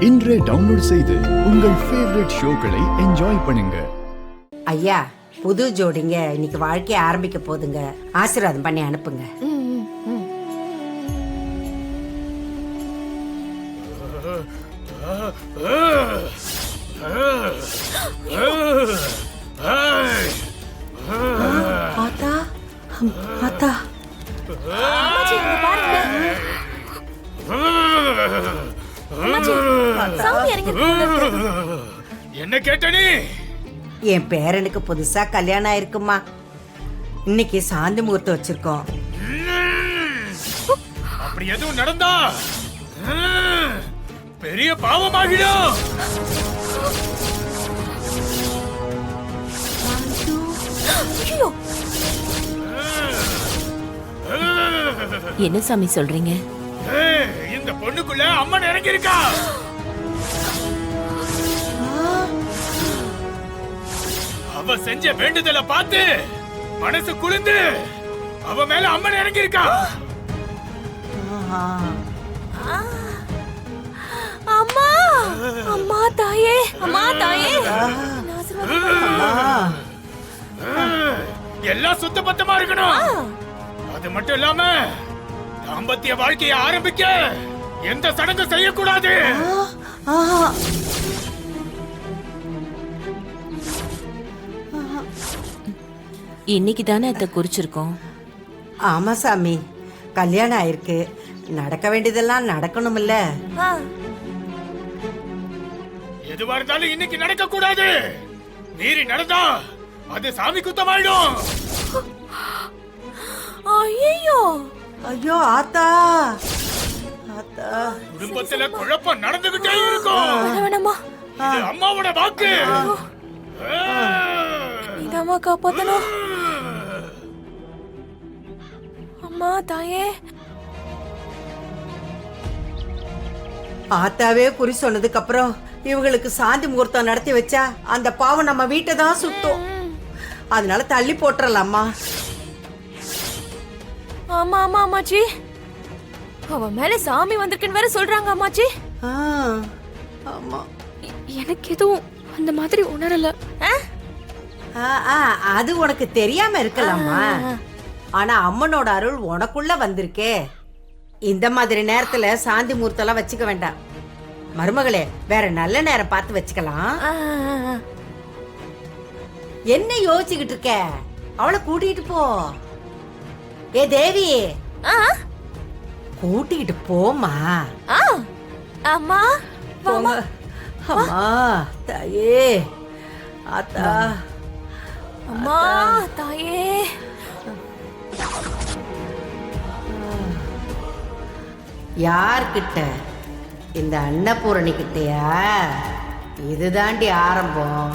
இன்றே டவுன்லோட் செய்து உங்கள் ஃபேவரட் ஷோக்களை என்ஜாய் பண்ணுங்க. ஐயா, புது ஜோடிங்க இன்னைக்கு வாழ்க்கைய ஆரம்பிக்க போதுங்க. ஆசீர்வாதம் பண்ணி அனுப்புங்க. ஆத்தா, ஆத்தா, என்ன கேட்டனி? என் பேரனுக்கு புதுசா கல்யாணம் ஆயிருக்குமா. இன்னைக்கு சாந்தி முகூர்த்தம் வச்சிருக்கோம். அப்படி எதுவும் நடந்தா பெரிய பாவமாகிடும். என்ன சாமி சொல்றீங்க? இந்த பொண்ணுக்குள்ள அம்மன் இறங்கி இருக்கா. அவ செஞ்ச வேண்டுதலை பார்த்து மனசு குளிர்ந்து அவ மேல அம்மன் இறங்கி இருக்கா. அம்மா, அம்மா தாயே, அம்மா தாயே. எல்லாம் சுத்த பத்தமா இருக்கணும். அது மட்டும் இல்லாம தாம்பத்திய வாழ்க்கையை ஆரம்பிக்க எந்த சடங்கு செய்யக்கூடாது. இன்னைக்கு தானே அத்தை குறிச்சிருக்கோம். ஆமா சாமி, கல்யாணம் ஆயிருக்கு. நடக்க வேண்டியதெல்லாம் நடக்கணும்ல. எதுவா இருந்தாலும் இன்னைக்கு நடக்க கூடாது. மீறி நடந்தா அது சாமி குத்தமாயிடும். ஐயோ, ஐயோ ஆத்தா, ஆத்தா, குடும்பத்துல குழப்பம் நடந்துகிட்டே இருக்கும். வேணாமா, இது அம்மாவோட வாக்கு. இதம்மா காப்பாத்தணும். அம்மா தாயே. ஆத்தாவே குறி சொன்னதுக்கு அப்புறம் இவங்களுக்கு சாந்தி முகூர்த்தம் நடத்தி வச்சா அந்த பாவம் நம்ம வீட்டை தான் சுத்தும். அதனால தள்ளி போட்டுறலாமா. ஆமா ஆமா அம்மாச்சி, அவ மேல சாமி வந்திருக்குன்னு வேற சொல்றாங்க அம்மாச்சி. ஆமா, எனக்கு எதுவும் அந்த மாதிரி உணரல. அது உனக்கு தெரியாம இருக்கலாமா. ஆனா அம்மனோட அருள் உனக்குள்ள வந்திருக்கே. இந்த மாதிரி நேரத்துல சாந்தி முகூர்த்தம் வச்சுக்க வேண்டாம் மருமகளே. வேற நல்ல நேரம் பார்த்து வச்சுக்கலாம். என்ன யோசிச்சுக்கிட்டு இருக்க? அவளை கூட்டிட்டு போ. ஏ தேவி, கூட்டிட்டு போமா. அம்மா, போங்க. அம்மா தாயே, ஆத்தா, அம்மா தாயே. யார்கிட்ட? இந்த அன்னபூரணி கிட்டயா? இதுதாண்டி ஆரம்பம்.